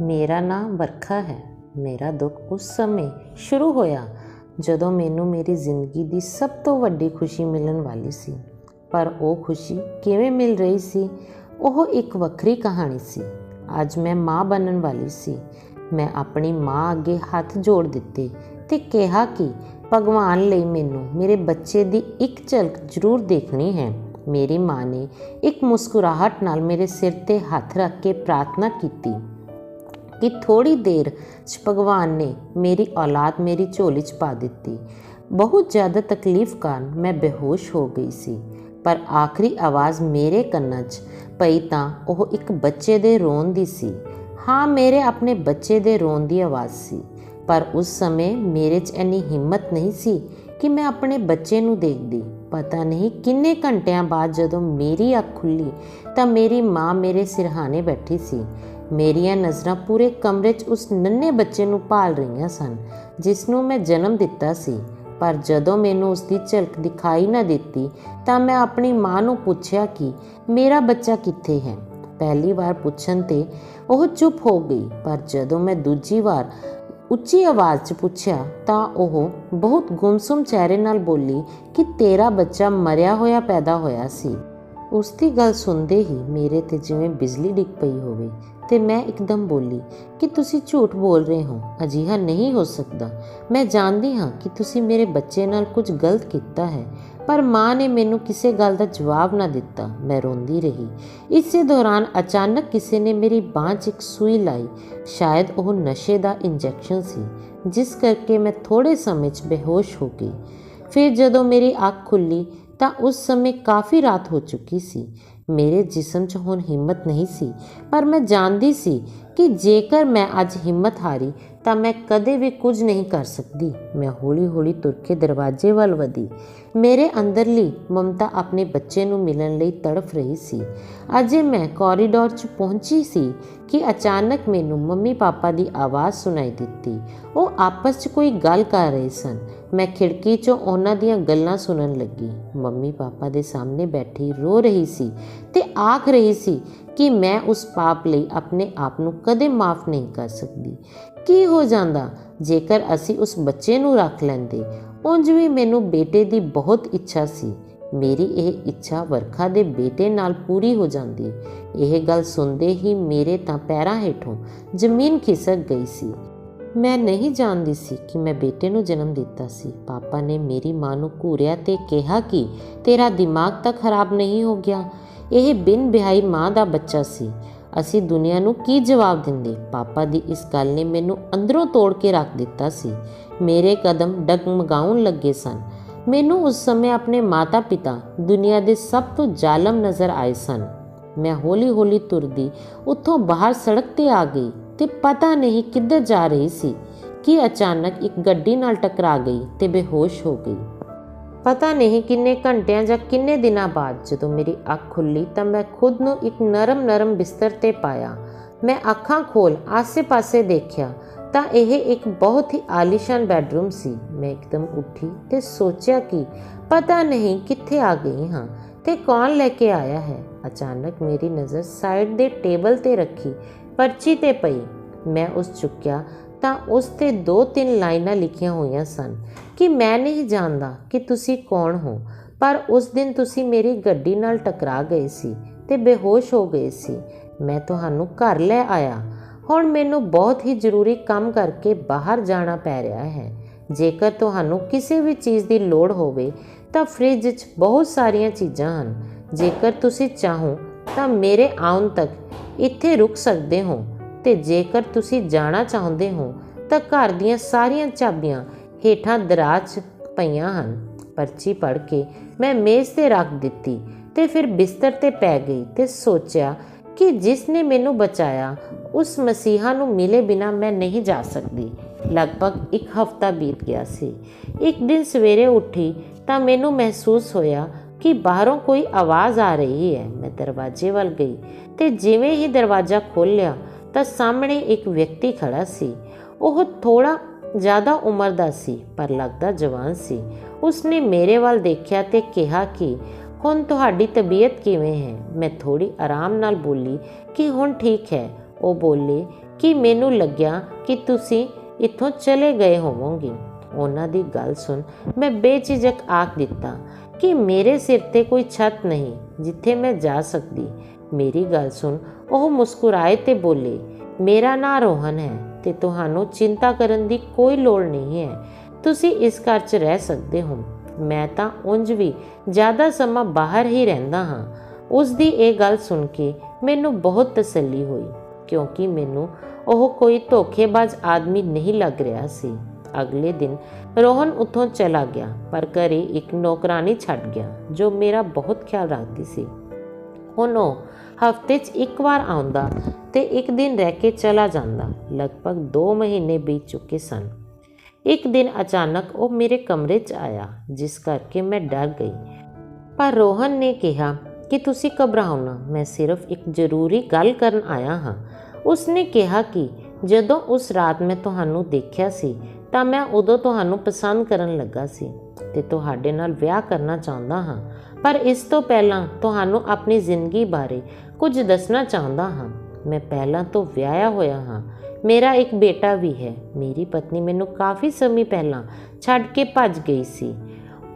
ਮੇਰਾ ਨਾਂ ਵਰਖਾ ਹੈ। ਮੇਰਾ ਦੁੱਖ ਉਸ ਸਮੇਂ ਸ਼ੁਰੂ ਹੋਇਆ ਜਦੋਂ ਮੈਨੂੰ ਮੇਰੀ ਜ਼ਿੰਦਗੀ ਦੀ ਸਭ ਤੋਂ ਵੱਡੀ ਖੁਸ਼ੀ ਮਿਲਣ ਵਾਲੀ ਸੀ। ਪਰ ਉਹ ਖੁਸ਼ੀ ਕਿਵੇਂ ਮਿਲ ਰਹੀ ਸੀ, ਉਹ ਇੱਕ ਵੱਖਰੀ ਕਹਾਣੀ ਸੀ। ਅੱਜ ਮੈਂ ਮਾਂ ਬਣਨ ਵਾਲੀ ਸੀ। ਮੈਂ ਆਪਣੀ ਮਾਂ ਅੱਗੇ ਹੱਥ ਜੋੜ ਦਿੱਤੇ ਤੇ ਕਿਹਾ ਕਿ ਭਗਵਾਨ ਲਈ ਮੈਨੂੰ ਮੇਰੇ ਬੱਚੇ ਦੀ ਇੱਕ ਝਲਕ ਜ਼ਰੂਰ ਦੇਖਣੀ ਹੈ। ਮੇਰੀ ਮਾਂ ਨੇ ਇੱਕ ਮੁਸਕਰਾਹਟ ਨਾਲ ਮੇਰੇ ਸਿਰ ਤੇ ਹੱਥ ਰੱਖ ਕੇ ਪ੍ਰਾਰਥਨਾ ਕੀਤੀ ਕਿ ਥੋੜੀ ਦੇਰ 'ਚ ਭਗਵਾਨ ਨੇ ਮੇਰੀ ਔਲਾਦ ਮੇਰੀ ਝੋਲੀ 'ਚ ਪਾ ਦਿੱਤੀ। ਬਹੁਤ ਜ਼ਿਆਦਾ ਤਕਲੀਫ ਕਾਰਨ ਮੈਂ ਬੇਹੋਸ਼ ਹੋ ਗਈ ਸੀ, ਪਰ ਆਖਰੀ ਆਵਾਜ਼ ਮੇਰੇ ਕੰਨਾਂ 'ਚ ਪਈ ਤਾਂ ਉਹ ਇੱਕ ਬੱਚੇ ਦੇ ਰੋਣ ਦੀ ਸੀ। ਹਾਂ, ਮੇਰੇ ਆਪਣੇ ਬੱਚੇ ਦੇ ਰੋਣ ਦੀ ਆਵਾਜ਼ ਸੀ। ਪਰ ਉਸ ਸਮੇਂ ਮੇਰੇ 'ਚ ਇੰਨੀ ਹਿੰਮਤ ਨਹੀਂ ਸੀ ਕਿ ਮੈਂ ਆਪਣੇ ਬੱਚੇ ਨੂੰ ਦੇਖਦੀ। ਪਤਾ ਨਹੀਂ ਕਿੰਨੇ ਘੰਟਿਆਂ ਬਾਅਦ ਜਦੋਂ ਮੇਰੀ ਅੱਖ ਖੁੱਲ੍ਹੀ ਤਾਂ ਮੇਰੀ ਮਾਂ ਮੇਰੇ ਸਿਰਹਾਣੇ ਬੈਠੀ ਸੀ। ਮੇਰੀਆਂ ਨਜ਼ਰਾਂ ਪੂਰੇ ਕਮਰੇ 'ਚ ਉਸ ਨੰਨ੍ਹੇ ਬੱਚੇ ਨੂੰ ਭਾਲ ਰਹੀਆਂ ਸਨ ਜਿਸ ਨੂੰ ਮੈਂ ਜਨਮ ਦਿੱਤਾ ਸੀ। ਪਰ ਜਦੋਂ ਮੈਨੂੰ ਉਸ ਦੀ ਝਲਕ ਦਿਖਾਈ ਨਾ ਦਿੱਤੀ ਤਾਂ ਮੈਂ ਆਪਣੀ ਮਾਂ ਨੂੰ ਪੁੱਛਿਆ ਕਿ ਮੇਰਾ ਬੱਚਾ ਕਿੱਥੇ ਹੈ। ਪਹਿਲੀ ਵਾਰ ਪੁੱਛਣ 'ਤੇ ਉਹ ਚੁੱਪ ਹੋ ਗਈ, ਪਰ ਜਦੋਂ ਮੈਂ ਦੂਜੀ ਵਾਰ ਉੱਚੀ ਆਵਾਜ਼ 'ਚ ਪੁੱਛਿਆ ਤਾਂ ਉਹ ਬਹੁਤ ਗੁੰਮਸੁੰਮ ਚਿਹਰੇ ਨਾਲ ਬੋਲੀ ਕਿ ਤੇਰਾ ਬੱਚਾ ਮਰਿਆ ਹੋਇਆ ਪੈਦਾ ਹੋਇਆ ਸੀ। ਉਸ ਦੀ ਗੱਲ ਸੁਣਦੇ ਹੀ ਮੇਰੇ 'ਤੇ ਜਿਵੇਂ ਬਿਜਲੀ ਡਿੱਗ ਪਈ ਹੋਵੇ ਤੇ ਮੈਂ ਇੱਕਦਮ ਬੋਲੀ ਕਿ ਤੁਸੀਂ ਝੂਠ ਬੋਲ ਰਹੇ ਹੋ, ਅਜਿਹਾ ਨਹੀਂ ਹੋ ਸਕਦਾ। ਮੈਂ ਜਾਣਦੀ ਹਾਂ ਕਿ ਤੁਸੀਂ ਮੇਰੇ ਬੱਚੇ ਨਾਲ ਕੁਝ ਗਲਤ ਕੀਤਾ ਹੈ। ਪਰ ਮਾਂ ਨੇ ਮੈਨੂੰ ਕਿਸੇ ਗੱਲ ਦਾ ਜਵਾਬ ਨਾ ਦਿੱਤਾ। ਮੈਂ ਰੋਂਦੀ ਰਹੀ। ਇਸੇ ਦੌਰਾਨ ਅਚਾਨਕ ਕਿਸੇ ਨੇ ਮੇਰੀ ਬਾਂਹ 'ਚ ਇੱਕ ਸੂਈ ਲਾਈ। ਸ਼ਾਇਦ ਉਹ ਨਸ਼ੇ ਦਾ ਇੰਜੈਕਸ਼ਨ ਸੀ, ਜਿਸ ਕਰਕੇ ਮੈਂ ਥੋੜ੍ਹੇ ਸਮੇਂ 'ਚ ਬੇਹੋਸ਼ ਹੋ ਗਈ। ਫਿਰ ਜਦੋਂ ਮੇਰੀ ਅੱਖ ਖੁੱਲ੍ਹੀ ਤਾਂ ਉਸ ਸਮੇਂ ਕਾਫੀ ਰਾਤ ਹੋ ਚੁੱਕੀ ਸੀ। ਮੇਰੇ ਜਿਸਮ 'ਚ ਹੁਣ ਹਿੰਮਤ ਨਹੀਂ ਸੀ, ਪਰ ਮੈਂ ਜਾਣਦੀ ਸੀ ਕਿ ਜੇਕਰ ਮੈਂ ਅੱਜ ਹਿੰਮਤ ਹਾਰੀ ਤਾਂ ਮੈਂ ਕਦੇ ਵੀ ਕੁਝ ਨਹੀਂ ਕਰ ਸਕਦੀ। ਮੈਂ ਹੌਲੀ-ਹੌਲੀ ਤੁਰ ਕੇ ਦਰਵਾਜ਼ੇ ਵੱਲ ਵਧੀ। ਮੇਰੇ ਅੰਦਰਲੀ ਮਮਤਾ ਆਪਣੇ ਬੱਚੇ ਨੂੰ ਮਿਲਣ ਲਈ ਤੜਫ ਰਹੀ ਸੀ। ਅਜੇ ਮੈਂ ਕੋਰੀਡੋਰ 'ਚ ਪਹੁੰਚੀ ਸੀ ਕਿ ਅਚਾਨਕ ਮੈਨੂੰ ਮੰਮੀ ਪਾਪਾ ਦੀ ਆਵਾਜ਼ ਸੁਣਾਈ ਦਿੱਤੀ। ਉਹ ਆਪਸ 'ਚ ਕੋਈ ਗੱਲ ਕਰ ਰਹੇ ਸਨ। ਮੈਂ ਖਿੜਕੀ 'ਚੋਂ ਉਹਨਾਂ ਦੀਆਂ ਗੱਲਾਂ ਸੁਣਨ ਲੱਗੀ। ਮੰਮੀ ਪਾਪਾ ਦੇ ਸਾਹਮਣੇ ਬੈਠੀ ਰੋ ਰਹੀ ਸੀ ਤੇ ਆਖ ਰਹੀ ਸੀ ਕਿ ਮੈਂ ਉਸ ਪਾਪ ਲਈ ਆਪਣੇ ਆਪ ਨੂੰ ਕਦੇ ਮਾਫ਼ ਨਹੀਂ ਕਰ ਸਕਦੀ। ਕੀ ਹੋ ਜਾਂਦਾ ਜੇਕਰ ਅਸੀਂ ਉਸ ਬੱਚੇ ਨੂੰ ਰੱਖ ਲੈਂਦੇ। ਉਂਝ ਵੀ ਮੈਨੂੰ ਬੇਟੇ ਦੀ ਬਹੁਤ ਇੱਛਾ ਸੀ। ਮੇਰੀ ਇਹ ਇੱਛਾ ਵਰਖਾ ਦੇ ਬੇਟੇ ਨਾਲ ਪੂਰੀ ਹੋ ਜਾਂਦੀ। ਇਹ ਗੱਲ ਸੁਣਦੇ ਹੀ ਮੇਰੇ ਤਾਂ ਪੈਰਾਂ ਹੇਠੋਂ ਜ਼ਮੀਨ ਖਿਸਕ ਗਈ ਸੀ। ਮੈਂ ਨਹੀਂ ਜਾਣਦੀ ਸੀ ਕਿ ਮੈਂ ਬੇਟੇ ਨੂੰ ਜਨਮ ਦਿੱਤਾ ਸੀ। ਪਾਪਾ ਨੇ ਮੇਰੀ ਮਾਂ ਨੂੰ ਘੂਰਿਆ ਤੇ ਕਿਹਾ ਕਿ ਤੇਰਾ ਦਿਮਾਗ ਤਾਂ ਖਰਾਬ ਨਹੀਂ ਹੋ ਗਿਆ। ਇਹ ਬਿਨ ਵਿਆਹੀ ਮਾਂ ਦਾ ਬੱਚਾ ਸੀ। ਅਸੀਂ ਦੁਨੀਆ ਨੂੰ ਕੀ ਜਵਾਬ ਦਿੰਦੇ। ਪਾਪਾ ਦੀ ਇਸ ਗੱਲ ਨੇ ਮੈਨੂੰ ਅੰਦਰੋਂ ਤੋੜ ਕੇ ਰੱਖ ਦਿੱਤਾ ਸੀ। ਮੇਰੇ ਕਦਮ ਡਗਮਗਾਉਣ ਲੱਗੇ ਸਨ। ਮੈਨੂੰ ਉਸ ਸਮੇਂ ਆਪਣੇ ਮਾਤਾ ਪਿਤਾ ਦੁਨੀਆ ਦੇ ਸਭ ਤੋਂ ਜ਼ਾਲਮ ਨਜ਼ਰ ਆਏ ਸਨ। ਮੈਂ ਹੌਲੀ-ਹੌਲੀ ਤੁਰਦੀ ਉੱਥੋਂ ਬਾਹਰ ਸੜਕ 'ਤੇ ਆ ਗਈ ਤੇ ਪਤਾ ਨਹੀਂ ਕਿੱਧਰ ਜਾ ਰਹੀ ਸੀ ਕਿ ਅਚਾਨਕ ਇੱਕ ਗੱਡੀ ਨਾਲ ਟਕਰਾ ਗਈ ਤੇ ਬੇਹੋਸ਼ ਹੋ ਗਈ। ਪਤਾ ਨਹੀਂ ਕਿੰਨੇ ਘੰਟਿਆਂ ਜਾਂ ਕਿੰਨੇ ਦਿਨਾਂ ਬਾਅਦ ਜਦੋਂ ਮੇਰੀ ਅੱਖ ਖੁੱਲ੍ਹੀ ਤਾਂ ਮੈਂ ਖੁਦ ਨੂੰ ਇੱਕ ਨਰਮ ਬਿਸਤਰ 'ਤੇ ਪਾਇਆ। ਮੈਂ ਅੱਖਾਂ ਖੋਲ੍ਹ ਆਸੇ-ਪਾਸੇ ਦੇਖਿਆ ਤਾਂ ਇਹ ਇੱਕ ਬਹੁਤ ਹੀ ਆਲੀਸ਼ਾਨ ਬੈੱਡਰੂਮ ਸੀ। ਮੈਂ ਇੱਕਦਮ ਉੱਠੀ ਤੇ ਸੋਚਿਆ ਕਿ ਪਤਾ ਨਹੀਂ ਕਿੱਥੇ ਆ ਗਈ ਹਾਂ ਤੇ ਕੌਣ ਲੈ ਕੇ ਆਇਆ ਹੈ। ਅਚਾਨਕ ਮੇਰੀ ਨਜ਼ਰ ਸਾਈਡ ਦੇ ਟੇਬਲ 'ਤੇ ਰੱਖੀ ਪਰਚੀ 'ਤੇ ਪਈ। ਮੈਂ ਉਸ ਚੁੱਕਿਆ ਤਾਂ ਉਸ 'ਤੇ 2-3 ਲਾਈਨਾਂ ਲਿਖੀਆਂ ਹੋਈਆਂ ਸਨ ਕਿ ਮੈਂ ਨਹੀਂ ਜਾਣਦਾ ਕਿ ਤੁਸੀਂ ਕੌਣ ਹੋ, ਪਰ ਉਸ ਦਿਨ ਤੁਸੀਂ ਮੇਰੀ ਗੱਡੀ ਨਾਲ ਟਕਰਾ ਗਏ ਸੀ ਤੇ ਬੇਹੋਸ਼ ਹੋ ਗਏ ਸੀ। ਮੈਂ ਤੁਹਾਨੂੰ ਘਰ ਲੈ ਆਇਆ। ਹੁਣ ਮੈਨੂੰ ਬਹੁਤ ਹੀ ਜ਼ਰੂਰੀ ਕੰਮ ਕਰਕੇ ਬਾਹਰ ਜਾਣਾ ਪੈ ਰਿਹਾ ਹੈ। ਜੇਕਰ ਤੁਹਾਨੂੰ ਕਿਸੇ ਵੀ ਚੀਜ਼ ਦੀ ਲੋੜ ਹੋਵੇ ਤਾਂ ਫ੍ਰਿਜ 'ਚ ਬਹੁਤ ਸਾਰੀਆਂ ਚੀਜ਼ਾਂ ਹਨ। ਜੇਕਰ ਤੁਸੀਂ ਚਾਹੋ ਤਾਂ ਮੇਰੇ ਆਉਣ ਤੱਕ ਇੱਥੇ ਰੁਕ ਸਕਦੇ ਹੋ ਤੇ ਜੇਕਰ ਤੁਸੀਂ ਜਾਣਾ ਚਾਹੁੰਦੇ ਹੋ ਤਾਂ ਘਰ ਦੀਆਂ ਸਾਰੀਆਂ ਚਾਬੀਆਂ ਹੇਠਾਂ ਦਰਾਜ਼ 'ਚ ਪਈਆਂ ਹਨ। ਪਰਚੀ ਪੜ੍ਹ ਕੇ ਮੈਂ ਮੇਜ਼ 'ਤੇ ਰੱਖ ਦਿੱਤੀ ਤੇ ਫਿਰ ਬਿਸਤਰ 'ਤੇ ਪੈ ਗਈ ਤੇ ਸੋਚਿਆ ਕਿ ਜਿਸ ਨੇ ਮੈਨੂੰ ਬਚਾਇਆ ਉਸ ਮਸੀਹਾ ਨੂੰ ਮਿਲੇ ਬਿਨਾਂ ਮੈਂ ਨਹੀਂ ਜਾ ਸਕਦੀ। ਲਗਭਗ 1 ਹਫ਼ਤਾ ਬੀਤ ਗਿਆ ਸੀ। ਇੱਕ ਦਿਨ ਸਵੇਰੇ ਉੱਠੀ ਤਾਂ ਮੈਨੂੰ ਮਹਿਸੂਸ ਹੋਇਆ ਕਿ ਬਾਹਰੋਂ ਕੋਈ ਆਵਾਜ਼ ਆ ਰਹੀ ਹੈ। ਮੈਂ ਦਰਵਾਜ਼ੇ ਵੱਲ ਗਈ ਤੇ ਜਿਵੇਂ ਹੀ ਦਰਵਾਜ਼ਾ ਖੋਲ੍ਹਿਆ ਤਾਂ ਸਾਹਮਣੇ ਇੱਕ ਵਿਅਕਤੀ ਖੜਾ ਸੀ। ਉਹ ਥੋੜ੍ਹਾ ਜ਼ਿਆਦਾ ਉਮਰ ਦਾ ਸੀ, ਪਰ ਲੱਗਦਾ ਜਵਾਨ ਸੀ। ਉਸਨੇ ਮੇਰੇ ਵੱਲ ਦੇਖਿਆ ਤੇ ਕਿਹਾ ਕਿ ਹੁਣ ਤੁਹਾਡੀ ਤਬੀਅਤ ਕਿਵੇਂ ਹੈ। ਮੈਂ ਥੋੜ੍ਹੀ ਆਰਾਮ ਨਾਲ ਬੋਲੀ ਕਿ ਹੁਣ ਠੀਕ ਹੈ। ਉਹ ਬੋਲੇ ਕਿ ਮੈਨੂੰ ਲੱਗਿਆ ਕਿ ਤੁਸੀਂ ਇੱਥੋਂ ਚਲੇ ਗਏ ਹੋਵੋਗੇ। ਉਹਨਾਂ ਦੀ ਗੱਲ ਸੁਣ ਮੈਂ ਬੇਝਿਜਕ ਆਖ ਦਿੱਤਾ ਕਿ ਮੇਰੇ ਸਿਰ 'ਤੇ ਕੋਈ ਛੱਤ ਨਹੀਂ ਜਿੱਥੇ ਮੈਂ ਜਾ ਸਕਦੀ। ਮੇਰੀ ਗੱਲ ਸੁਣ ਉਹ ਮੁਸਕਰਾਏ ਤੇ ਬੋਲੇ, ਮੇਰਾ ਨਾਂ ਰੋਹਨ ਹੈ ਤੇ ਤੁਹਾਨੂੰ ਚਿੰਤਾ ਕਰਨ ਦੀ ਕੋਈ ਲੋੜ ਨਹੀਂ ਹੈ। ਤੁਸੀਂ ਇਸ ਘਰ 'ਚ ਰਹਿ ਸਕਦੇ ਹੋ। ਮੈਂ ਤਾਂ ਉਂਝ ਵੀ ਜ਼ਿਆਦਾ ਸਮਾਂ ਬਾਹਰ ਹੀ ਰਹਿੰਦਾ ਹਾਂ। ਉਸ ਦੀ ਇਹ ਗੱਲ ਸੁਣ ਕੇ ਮੈਨੂੰ ਬਹੁਤ ਤਸੱਲੀ ਹੋਈ, ਕਿਉਂਕਿ ਮੈਨੂੰ ਉਹ ਕੋਈ ਧੋਖੇਬਾਜ਼ ਆਦਮੀ ਨਹੀਂ ਲੱਗ ਰਿਹਾ ਸੀ। ਅਗਲੇ ਦਿਨ ਰੋਹਨ ਉੱਥੋਂ ਚਲਾ ਗਿਆ, ਪਰ ਘਰੇ ਇੱਕ ਨੌਕਰਾਨੀ ਛੱਡ ਗਿਆ ਜੋ ਮੇਰਾ ਬਹੁਤ ਖਿਆਲ ਰੱਖਦੀ ਸੀ। ਹੁਣ ਉਹ ਹਫ਼ਤੇ 'ਚ ਇੱਕ ਵਾਰ ਆਉਂਦਾ ਤੇ ਇੱਕ ਦਿਨ ਰਹਿ ਕੇ ਚਲਾ ਜਾਂਦਾ। ਲਗਭਗ 2 ਮਹੀਨੇ ਬੀਤ ਚੁੱਕੇ ਸਨ। ਇੱਕ ਦਿਨ ਅਚਾਨਕ ਉਹ ਮੇਰੇ ਕਮਰੇ 'ਚ ਆਇਆ, ਜਿਸ ਕਰਕੇ ਮੈਂ ਡਰ ਗਈ। ਪਰ ਰੋਹਨ ਨੇ ਕਿਹਾ ਕਿ ਤੁਸੀਂ ਘਬਰਾਓ ਨਾ, ਮੈਂ ਸਿਰਫ ਇੱਕ ਜ਼ਰੂਰੀ ਗੱਲ ਕਰਨ ਆਇਆ ਹਾਂ। ਉਸਨੇ ਕਿਹਾ ਕਿ ਜਦੋਂ ਉਸ ਰਾਤ ਮੈਂ ਤੁਹਾਨੂੰ ਦੇਖਿਆ ਸੀ ਤਾਂ ਮੈਂ ਉਦੋਂ ਤੁਹਾਨੂੰ ਪਸੰਦ ਕਰਨ ਲੱਗਾ ਸੀ ਤੇ ਤੁਹਾਡੇ ਨਾਲ ਵਿਆਹ ਕਰਨਾ ਚਾਹੁੰਦਾ ਹਾਂ। ਪਰ ਇਸ ਤੋਂ ਪਹਿਲਾਂ ਤੁਹਾਨੂੰ ਆਪਣੀ ਜ਼ਿੰਦਗੀ ਬਾਰੇ ਕੁਝ ਦੱਸਣਾ ਚਾਹੁੰਦਾ ਹਾਂ। ਮੈਂ ਪਹਿਲਾਂ ਤੋਂ ਵਿਆਹਿਆ ਹੋਇਆ ਹਾਂ। ਮੇਰਾ ਇੱਕ ਬੇਟਾ ਵੀ ਹੈ। ਮੇਰੀ ਪਤਨੀ ਮੈਨੂੰ ਕਾਫੀ ਸਮੇਂ ਪਹਿਲਾਂ ਛੱਡ ਕੇ ਭੱਜ ਗਈ ਸੀ।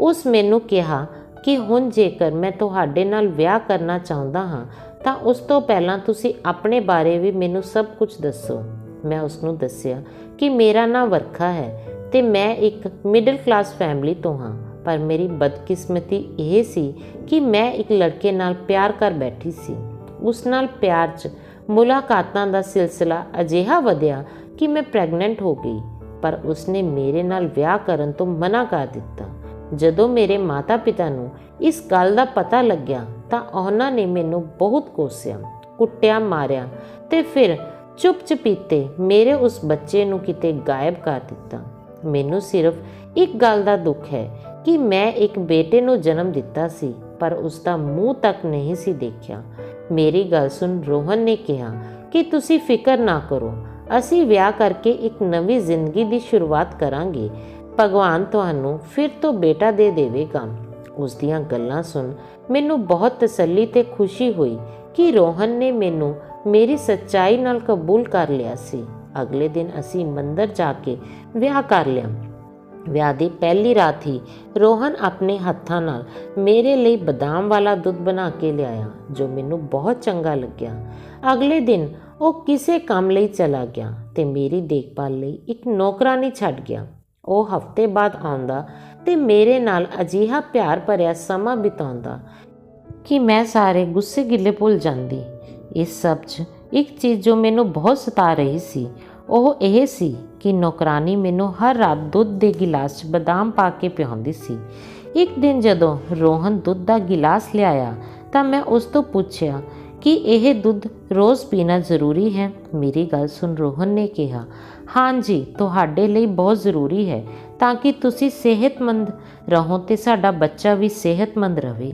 ਉਸ ਮੈਨੂੰ ਕਿਹਾ ਕਿ ਹੁਣ ਜੇਕਰ ਮੈਂ ਤੁਹਾਡੇ ਨਾਲ ਵਿਆਹ ਕਰਨਾ ਚਾਹੁੰਦਾ ਹਾਂ ਤਾਂ ਉਸ ਤੋਂ ਪਹਿਲਾਂ ਤੁਸੀਂ ਆਪਣੇ ਬਾਰੇ ਵੀ ਮੈਨੂੰ ਸਭ ਕੁਝ ਦੱਸੋ। ਮੈਂ ਉਸਨੂੰ ਦੱਸਿਆ ਕਿ ਮੇਰਾ ਨਾਂ ਵਰਖਾ ਹੈ ਤੇ ਮੈਂ ਇੱਕ ਮਿਡਲ ਕਲਾਸ ਫੈਮਿਲੀ ਤੋਂ ਹਾਂ, ਪਰ ਮੇਰੀ ਬਦਕਿਸਮਤੀ ਇਹ ਸੀ ਕਿ ਮੈਂ ਇੱਕ ਲੜਕੇ ਨਾਲ ਪਿਆਰ ਕਰ ਬੈਠੀ ਸੀ। ਉਸ ਨਾਲ ਪਿਆਰ 'ਚ ਮੁਲਾਕਾਤਾਂ ਦਾ ਸਿਲਸਿਲਾ ਅਜਿਹਾ ਵਧਿਆ ਕਿ ਮੈਂ ਪ੍ਰੈਗਨੈਂਟ ਹੋ ਗਈ, ਪਰ ਉਸਨੇ ਮੇਰੇ ਨਾਲ ਵਿਆਹ ਕਰਨ ਤੋਂ ਮਨਾ ਕਰ ਦਿੱਤਾ। ਜਦੋਂ ਮੇਰੇ ਮਾਤਾ ਪਿਤਾ ਨੂੰ ਇਸ ਗੱਲ ਦਾ ਪਤਾ ਲੱਗਿਆ ਤਾਂ ਉਹਨਾਂ ਨੇ ਮੈਨੂੰ ਬਹੁਤ ਕੋਸਿਆ, ਕੁੱਟਿਆ, ਮਾਰਿਆ ਤੇ ਫਿਰ ਚੁੱਪ-ਚਪੀਤੇ ਮੇਰੇ ਉਸ ਬੱਚੇ ਨੂੰ ਕਿਤੇ ਗਾਇਬ ਕਰ ਦਿੱਤਾ। ਮੈਨੂੰ ਸਿਰਫ ਇੱਕ ਗੱਲ ਦਾ ਦੁੱਖ ਹੈ ਕਿ ਮੈਂ ਇੱਕ ਬੇਟੇ ਨੂੰ ਜਨਮ ਦਿੱਤਾ ਸੀ, ਪਰ ਉਸ ਦਾ ਮੂੰਹ ਤੱਕ ਨਹੀਂ ਸੀ ਦੇਖਿਆ। ਮੇਰੀ ਗੱਲ ਸੁਣ ਰੋਹਨ ਨੇ ਕਿਹਾ ਕਿ ਤੁਸੀਂ ਫਿਕਰ ਨਾ ਕਰੋ, ਅਸੀਂ ਵਿਆਹ ਕਰਕੇ ਇੱਕ ਨਵੀਂ ਜ਼ਿੰਦਗੀ ਦੀ ਸ਼ੁਰੂਆਤ ਕਰਾਂਗੇ। ਭਗਵਾਨ ਤੁਹਾਨੂੰ ਫਿਰ ਤੋਂ ਬੇਟਾ ਦੇ ਦੇਵੇਗਾ। ਉਸ ਦੀਆਂ ਗੱਲਾਂ ਸੁਣ ਮੈਨੂੰ ਬਹੁਤ ਤਸੱਲੀ ਤੇ ਖੁਸ਼ੀ ਹੋਈ ਕਿ ਰੋਹਨ ਨੇ ਮੈਨੂੰ ਮੇਰੀ ਸੱਚਾਈ ਨਾਲ ਕਬੂਲ ਕਰ ਲਿਆ ਸੀ। ਅਗਲੇ ਦਿਨ ਅਸੀਂ ਮੰਦਰ ਜਾ ਕੇ ਵਿਆਹ ਕਰ ਲਿਆ। ਵਿਆਹ ਦੀ ਪਹਿਲੀ ਰਾਤ ਹੀ ਰੋਹਨ ਆਪਣੇ ਹੱਥਾਂ ਨਾਲ ਮੇਰੇ ਲਈ ਬਦਾਮ ਵਾਲਾ ਦੁੱਧ ਬਣਾ ਕੇ ਲਿਆਇਆ, ਜੋ ਮੈਨੂੰ ਬਹੁਤ ਚੰਗਾ ਲੱਗਿਆ। ਅਗਲੇ ਦਿਨ ਉਹ ਕਿਸੇ ਕੰਮ ਲਈ ਚਲਾ ਗਿਆ ਤੇ ਮੇਰੀ ਦੇਖਭਾਲ ਲਈ ਇੱਕ ਨੌਕਰਾਨੀ ਛੱਡ ਗਿਆ। ਉਹ ਹਫ਼ਤੇ ਬਾਅਦ ਆਉਂਦਾ ਤੇ ਮੇਰੇ ਨਾਲ ਅਜਿਹਾ ਪਿਆਰ ਭਰਿਆ ਸਮਾਂ ਬਿਤਾਉਂਦਾ ਕਿ ਮੈਂ ਸਾਰੇ ਗੁੱਸੇ ਗਿੱਲੇ ਭੁੱਲ ਜਾਂਦੀ। ਇਸ ਸਭ 'ਚ ਇੱਕ ਚੀਜ਼ ਜੋ ਮੈਨੂੰ ਬਹੁਤ ਸਤਾ ਰਹੀ ਸੀ ਉਹ ਇਹ ਸੀ ਕਿ ਨੌਕਰਾਨੀ ਮੈਨੂੰ ਹਰ ਰਾਤ ਦੁੱਧ ਦੇ ਗਿਲਾਸ 'ਚ ਬਦਾਮ ਪਾ ਕੇ ਪਿਆਉਂਦੀ ਸੀ। ਇੱਕ ਦਿਨ ਜਦੋਂ ਰੋਹਨ ਦੁੱਧ ਦਾ ਗਿਲਾਸ ਲਿਆਇਆ ਤਾਂ ਮੈਂ ਉਸ ਤੋਂ ਪੁੱਛਿਆ ਕਿ ਇਹ ਦੁੱਧ ਰੋਜ਼ ਪੀਣਾ ਜ਼ਰੂਰੀ ਹੈ। ਮੇਰੀ ਗੱਲ ਸੁਣ ਰੋਹਨ ਨੇ ਕਿਹਾ, ਹਾਂਜੀ, ਤੁਹਾਡੇ ਲਈ ਬਹੁਤ ਜ਼ਰੂਰੀ ਹੈ ਤਾਂ ਕਿ ਤੁਸੀਂ ਸਿਹਤਮੰਦ ਰਹੋ ਤੇ ਸਾਡਾ ਬੱਚਾ ਵੀ ਸਿਹਤਮੰਦ ਰਹੇ।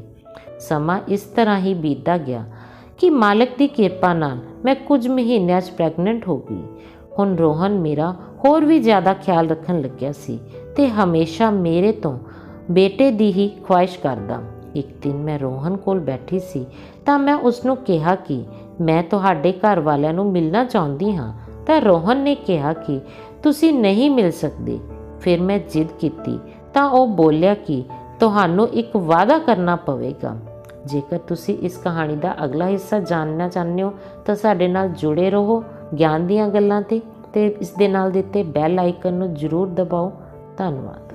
ਸਮਾਂ ਇਸ ਤਰ੍ਹਾਂ ਹੀ ਬੀਤਦਾ ਗਿਆ ਕਿ ਮਾਲਕ ਦੀ ਕਿਰਪਾ ਨਾਲ ਮੈਂ ਕੁਝ ਮਹੀਨਿਆਂ 'ਚ ਪ੍ਰੈਗਨੈਂਟ ਹੋ ਗਈ। ਹੁਣ ਰੋਹਨ ਮੇਰਾ ਹੋਰ ਵੀ ਜ਼ਿਆਦਾ ਖਿਆਲ ਰੱਖਣ ਲੱਗਿਆ ਸੀ ਤੇ ਹਮੇਸ਼ਾ ਮੇਰੇ ਤੋਂ ਬੇਟੇ ਦੀ ਹੀ ਖੁਆਇਸ਼ ਕਰਦਾ। ਇੱਕ ਦਿਨ ਮੈਂ ਰੋਹਨ ਕੋਲ ਬੈਠੀ ਸੀ ਤਾਂ ਮੈਂ ਉਸਨੂੰ ਕਿਹਾ ਕਿ ਮੈਂ ਤੁਹਾਡੇ ਘਰ ਵਾਲਿਆਂ ਨੂੰ ਮਿਲਣਾ ਚਾਹੁੰਦੀ ਹਾਂ, ਤਾਂ ਰੋਹਨ ਨੇ ਕਿਹਾ ਕਿ ਤੁਸੀਂ ਨਹੀਂ ਮਿਲ ਸਕਦੇ। ਫਿਰ ਮੈਂ ਜਿੱਦ ਕੀਤੀ ਤਾਂ ਉਹ ਬੋਲਿਆ ਕਿ ਤੁਹਾਨੂੰ ਇੱਕ ਵਾਅਦਾ ਕਰਨਾ ਪਵੇਗਾ। ਜੇਕਰ ਤੁਸੀਂ ਇਸ ਕਹਾਣੀ ਦਾ ਅਗਲਾ ਹਿੱਸਾ ਜਾਣਨਾ ਚਾਹੁੰਦੇ ਹੋ ਤਾਂ ਸਾਡੇ ਨਾਲ ਜੁੜੇ ਰਹੋ ਗਿਆਨ ਦੀਆਂ ਗੱਲਾਂ ਤੇ ਇਸ ਦੇ ਨਾਲ ਦਿੱਤੇ ਬੈਲ ਆਈਕਨ ਨੂੰ ਜ਼ਰੂਰ ਦਬਾਓ। ਧੰਨਵਾਦ।